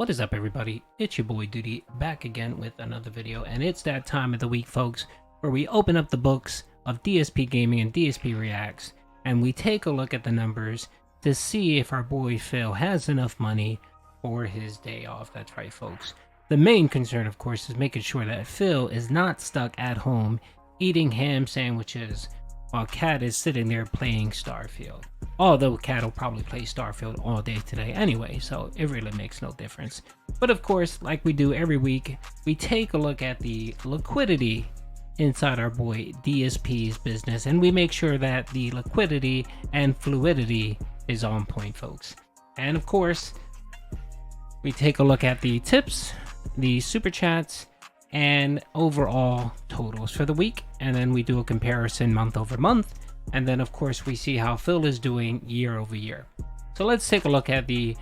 What is up, everybody? It's your boy Duty back again with another video, and it's that time of the week, folks, where we open up the books of DSP Gaming and DSP Reacts, and we take a look at the numbers to see if our boy Phil has enough money for his day off. That's right, folks. The main concern, of course, is making sure that Phil is not stuck at home eating ham sandwiches while Cat is sitting there playing Starfield. Although Cat will probably play Starfield all day today anyway, so it really makes no difference. But of course, like we do every week, we take a look at the liquidity inside our boy DSP's business, and we make sure that the liquidity and fluidity is on point, folks. And of course, we take a look at the tips, the super chats, and overall totals for the week, and then we do a comparison month over month, and then of course we see how Phil is doing year over year. So let's take a look at the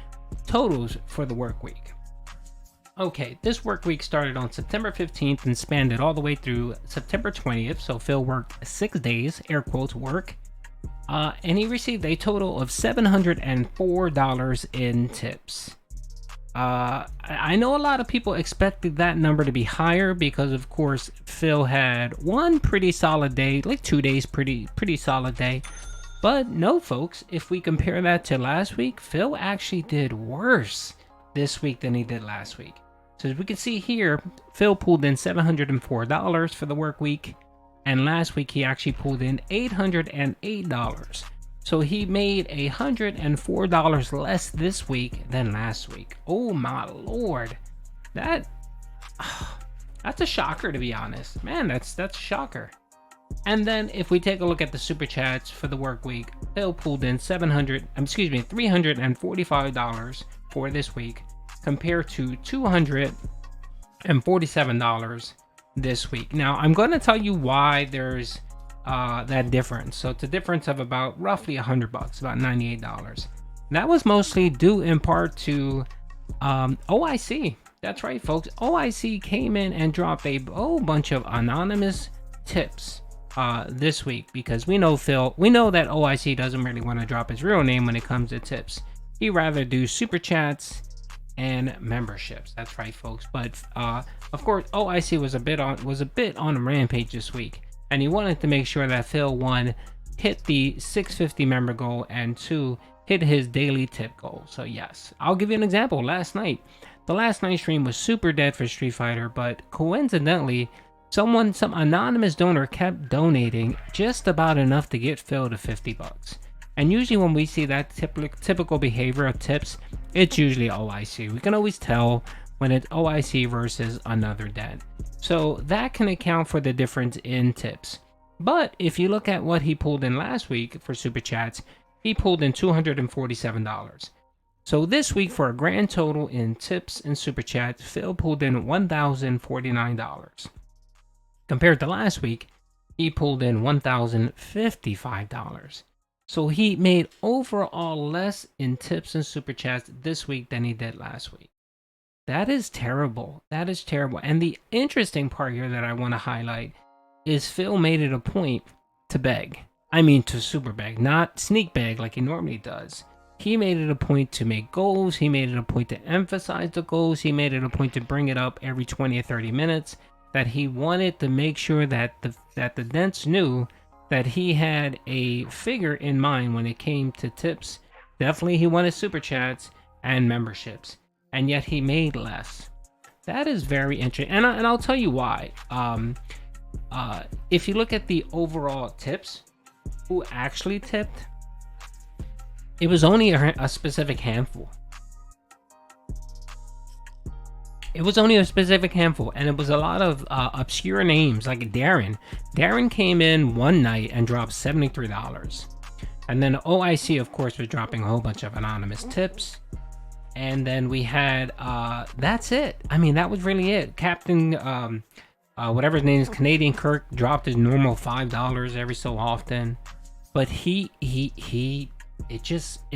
totals for the work week. Okay, this work week started on September 15th and spanned it all the way through September 20th. So Phil worked 6 days, air quotes work, and he received a total of $704 in tips. I know a lot of people expected that number to be higher because of course Phil had one pretty solid day, like 2 days pretty solid day. But no, folks, if we compare that to last week, Phil actually did worse this week than he did last week. So as we can see here, Phil pulled in $704 for the work week, and last week he actually pulled in $808. So he made $104 less this week than last week. Oh my lord, that's a shocker, to be honest. Man, that's a shocker. And then if we take a look at the super chats for the work week, Phil pulled in $345 for this week, compared to $247 this week. Now I'm going to tell you why there's that difference. So it's a difference of about roughly $100, about $98. That was mostly due in part to OIC. That's right, folks. OIC came in and dropped a whole bunch of anonymous tips this week, because we know that OIC doesn't really want to drop his real name when it comes to tips. He'd rather do super chats and memberships. That's right, folks. But of course, OIC was a bit on a rampage this week, and he wanted to make sure that Phil, one, hit the 650 member goal, and two, hit his daily tip goal. So yes, I'll give you an example. The last night stream was super dead for Street Fighter, but coincidentally, some anonymous donor kept donating just about enough to get Phil to $50. And usually when we see that typical behavior of tips, it's usually OIC. We can always tell when it's OIC versus another den. So that can account for the difference in tips. But if you look at what he pulled in last week for super chats, he pulled in $247. So this week, for a grand total in tips and super chats, Phil pulled in $1,049. Compared to last week, he pulled in $1,055. So he made overall less in tips and super chats this week than he did last week. That is terrible. That is terrible. And the interesting part here that I want to highlight is Phil made it a point to beg. I mean, to super beg, not sneak beg like he normally does. He made it a point to make goals. He made it a point to emphasize the goals. He made it a point to bring it up every 20 or 30 minutes. That he wanted to make sure that the Dents knew that he had a figure in mind when it came to tips. Definitely he wanted super chats and memberships, and yet he made less. That is very interesting, and I'll tell you why. If you look at the overall tips, who actually tipped, it was only a specific handful. It was only a specific handful, and it was a lot of obscure names like Darren. Darren came in one night and dropped $73. And then OIC, of course, was dropping a whole bunch of anonymous tips. And then we had, that's it. I mean, that was really it. Captain, whatever his name is, Canadian Kirk, dropped his normal $5 every so often. But it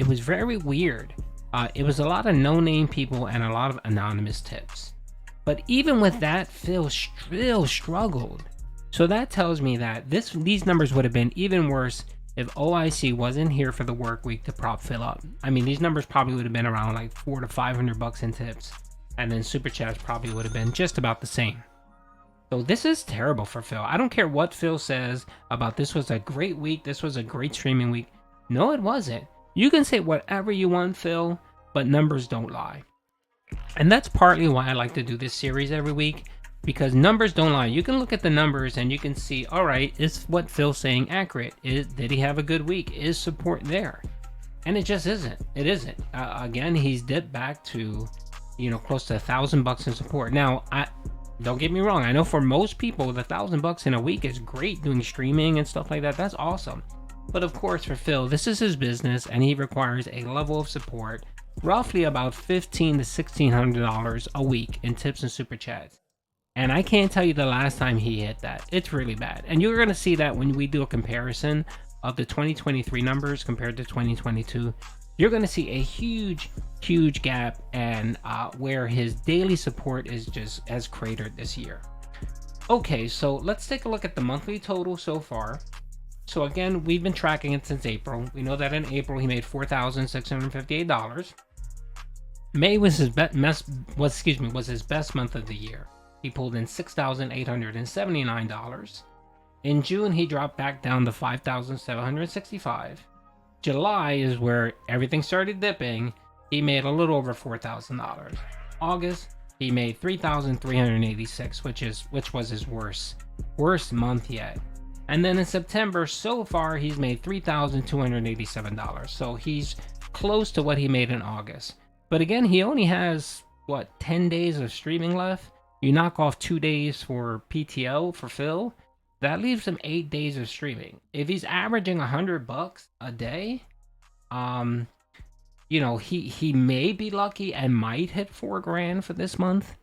was very weird. It was a lot of no-name people and a lot of anonymous tips. But even with that, Phil still struggled. So that tells me that these numbers would have been even worse if OIC wasn't here for the work week to prop Phil up. I mean, these numbers probably would have been around like $400 to $500 in tips. and then super chats probably would have been just about the same. So this is terrible for Phil. I don't care what Phil says about this was a great week, this was a great streaming week. No, it wasn't. You can say whatever you want, Phil, but numbers don't lie. And that's partly why I like to do this series every week, because numbers don't lie. You can look at the numbers and you can see, all right, is what Phil's saying accurate? Did he have a good week? Is support there? And it just isn't. It isn't. Again, he's dipped back to, close to $1,000 in support. Now, don't get me wrong. I know for most people, the $1,000 in a week is great doing streaming and stuff like that. That's awesome. But of course, for Phil, this is his business, and he requires a level of support, roughly about $1,500 to $1,600 a week in tips and super chats. And I can't tell you the last time he hit that. It's really bad. And you're going to see that when we do a comparison of the 2023 numbers compared to 2022. You're going to see a huge gap, and where his daily support is just as cratered this year. Okay, so let's take a look at the monthly total so far. So again, we've been tracking it since April. We know that in April he made $4,658. May was his best month of the year. He pulled in $6,879. In June, he dropped back down to $5,765. July is where everything started dipping. He made a little over $4,000. August, he made $3,386, which was his worst month yet. And then in September, so far, he's made $3,287. So he's close to what he made in August. But again, he only has, 10 days of streaming left? You knock off 2 days for PTO for Phil, that leaves him 8 days of streaming. If he's averaging $100 a day, he may be lucky and might hit $4,000 for this month.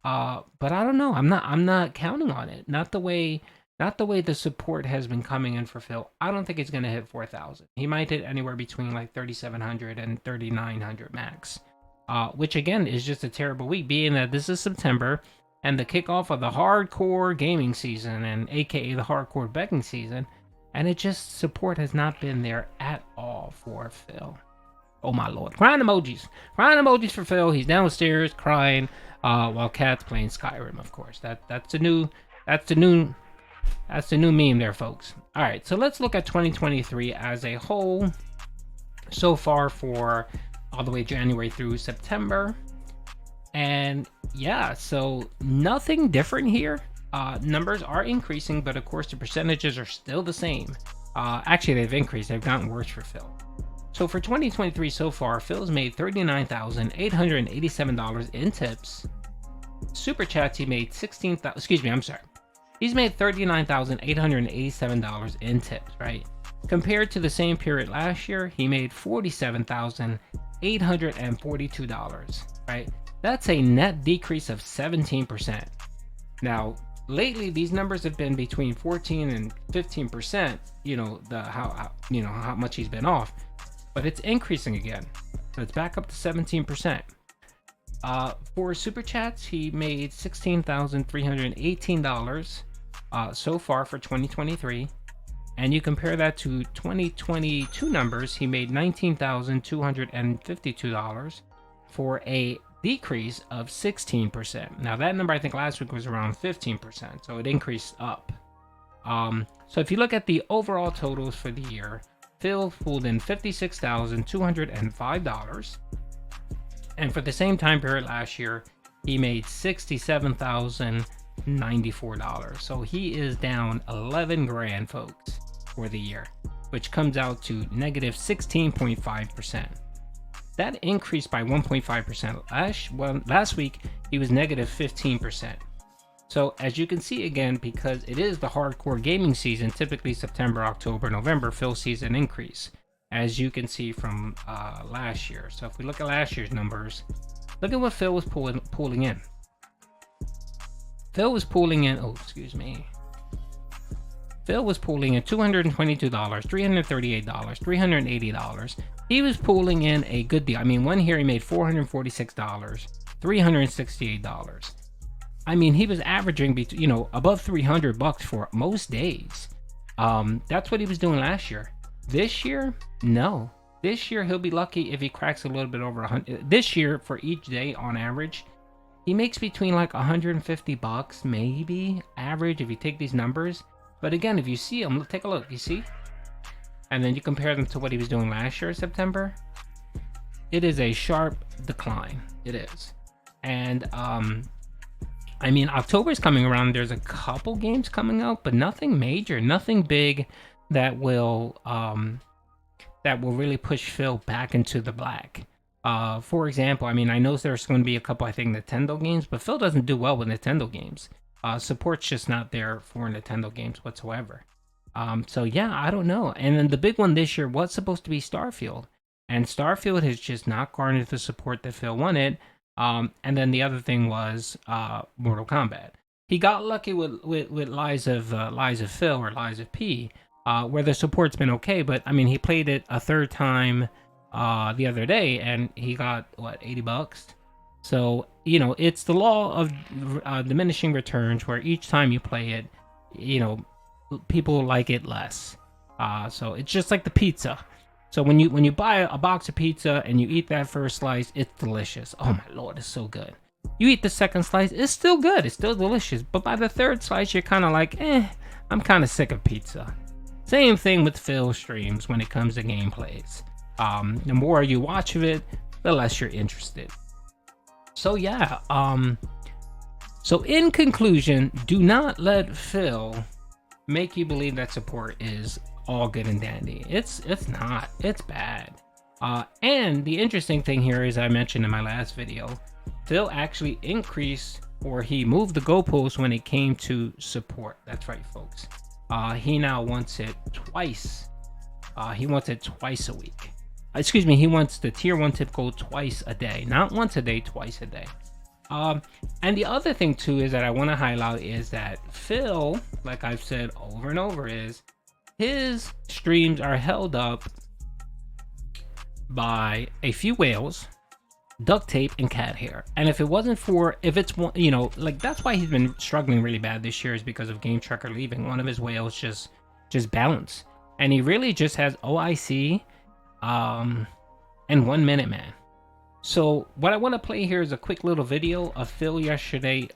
But I don't know. I'm not counting on it. Not the way the support has been coming in for Phil. I don't think he's going to hit 4,000. He might hit anywhere between like 3,700 and 3,900 max, which again is just a terrible week, being that this is September and the kickoff of the hardcore gaming season, and aka the hardcore betting season, and it just, support has not been there at all for Phil. Oh my lord. Crying emojis for Phil. He's downstairs crying while Cat's playing Skyrim, of course. That's the new meme there, folks. All right, so let's look at 2023 as a whole so far for all the way January through September. And yeah, so nothing different here. Numbers are increasing, but of course the percentages are still the same. Actually, they've increased. They've gotten worse for Phil. So for 2023 so far, Phil's made $39,887 in tips. Super chats, he made he's made $39,887 in tips, right? Compared to the same period last year, he made $47,842, right? That's a net decrease of 17%. Now, lately these numbers have been between 14 and 15%, how much he's been off, but it's increasing again. So it's back up to 17%. For super chats, he made $16,318 so far for 2023. And you compare that to 2022 numbers, he made $19,252 for a decrease of 16%. Now that number I think last week was around 15%, so it increased up. So if you look at the overall totals for the year, Phil pulled in $56,205, and for the same time period last year, he made $67,094. So he is down $11,000, folks, for the year, which comes out to negative 16.5%. That increased by 1.5%. Last week, he was negative 15%. So as you can see again, because it is the hardcore gaming season, typically September, October, November, Phil sees an increase, as you can see from last year. So if we look at last year's numbers, look at what Phil was pulling in. Phil was pulling in $222, $338, $380. He was pulling in a good deal. I mean, one here he made $446, $368. I mean, he was averaging above $300 for most days. That's what he was doing last year. This year, no. This year he'll be lucky if he cracks a little bit over 100. This year, for each day on average, he makes between like 150 bucks, maybe average if you take these numbers. But again, if you see him, take a look. You see, and then you compare them to what he was doing last year, September. It is a sharp decline. It is, and I mean, October is coming around. There's a couple games coming out, but nothing major, nothing big that will really push Phil back into the black. For example, I mean, I know there's going to be a couple, I think, Nintendo games, but Phil doesn't do well with Nintendo games. Support's just not there for Nintendo games whatsoever. So yeah, I don't know. And then the big one this year was supposed to be Starfield, and Starfield has just not garnered the support that Phil wanted. And then the other thing was Mortal Kombat. He got lucky with Lies of Phil or Lies of P, where the support's been okay. But I mean, he played it a third time the other day, and he got what, 80 bucks. So you know, it's the law of diminishing returns, where each time you play it, you know, people like it less. So it's just like the pizza. So when you buy a box of pizza and you eat that first slice, it's delicious. Oh my lord, it's so good. You eat the second slice, it's still good, it's still delicious. But by the third slice, you're kind of like, I'm kind of sick of pizza. Same thing with Phil streams when it comes to gameplays. The more you watch of it, the less you're interested. So yeah, so in conclusion, do not let Phil make you believe that support is all good and dandy. It's not. It's bad. And the interesting thing here is, I mentioned in my last video, Phil actually increased, or he moved the goalposts when it came to support. That's right, folks. He now wants it twice. He wants it twice a week. Excuse me, he wants the tier 1 tip goal twice a day, not once a day, twice a day. And the other thing too is that I want to highlight is that Phil, like I've said over and over, is his streams are held up by a few whales, duct tape, and cat hair. And if it wasn't for, if it's one, you know, like that's why he's been struggling really bad this year, is because of Game Trucker leaving. One of his whales just bounced, and he really just has OIC, and 1 Minute Man. So what I want to play here is a quick little video of Phil yesterday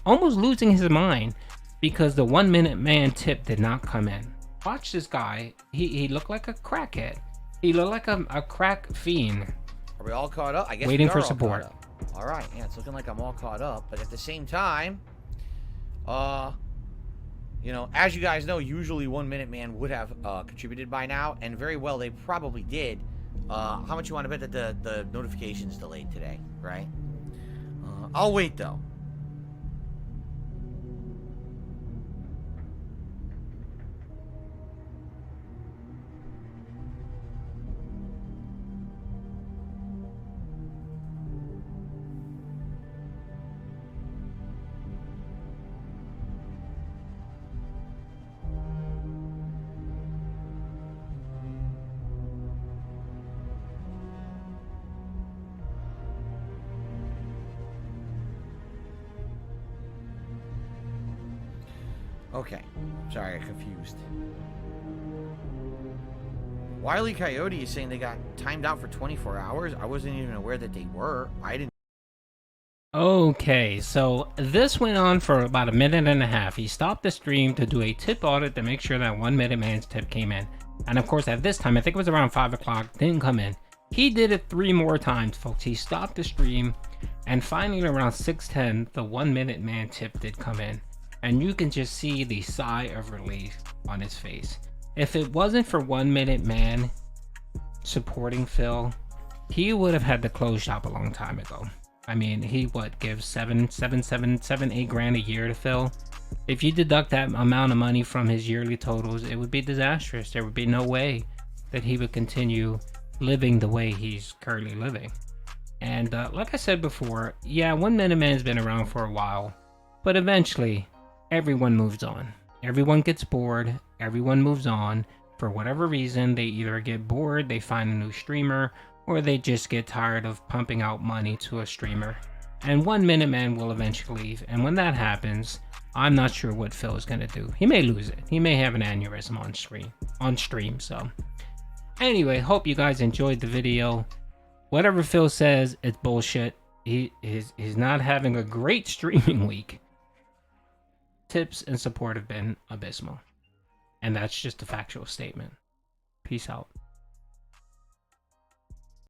almost losing his mind because the 1 Minute Man tip did not come in. Watch this guy. He looked like a crackhead. He looked like a crack fiend. Are we all caught up? I guess waiting we are for all support. caught up. All right, yeah, it's looking like I'm all caught up, but at the same time, you know, as you guys know, usually 1 Minute Man would have contributed by now, and very well they probably did. How much you want to bet that the notification's delayed today, right? I'll wait though. Okay, sorry, I got confused. Wile E. Coyote is saying they got timed out for 24 hours. I wasn't even aware that they were. I didn't. Okay, so this went on for about 1.5 minutes. He stopped the stream to do a tip audit to make sure that 1 Minute Man's tip came in. And of course, at this time, I think it was around 5 o'clock, didn't come in. He did it 3 more times, folks. He stopped the stream, and finally around 6:10, the 1 Minute Man tip did come in. And you can just see the sigh of relief on his face. If it wasn't for 1 Minute Man supporting Phil, he would have had to close shop a long time ago. I mean, he gives 8 grand a year to Phil. If you deduct that amount of money from his yearly totals, it would be disastrous. There would be no way that he would continue living the way he's currently living. And like I said before, yeah, 1 Minute Man's been around for a while, but eventually everyone moves on. Everyone gets bored. Everyone moves on. For whatever reason, they either get bored, they find a new streamer, or they just get tired of pumping out money to a streamer. And 1 Minute Man will eventually leave. And when that happens, I'm not sure what Phil is going to do. He may lose it. He may have an aneurysm on stream. So anyway, hope you guys enjoyed the video. Whatever Phil says, it's bullshit. he's not having a great streaming week. Tips and support have been abysmal. And that's just a factual statement. Peace out.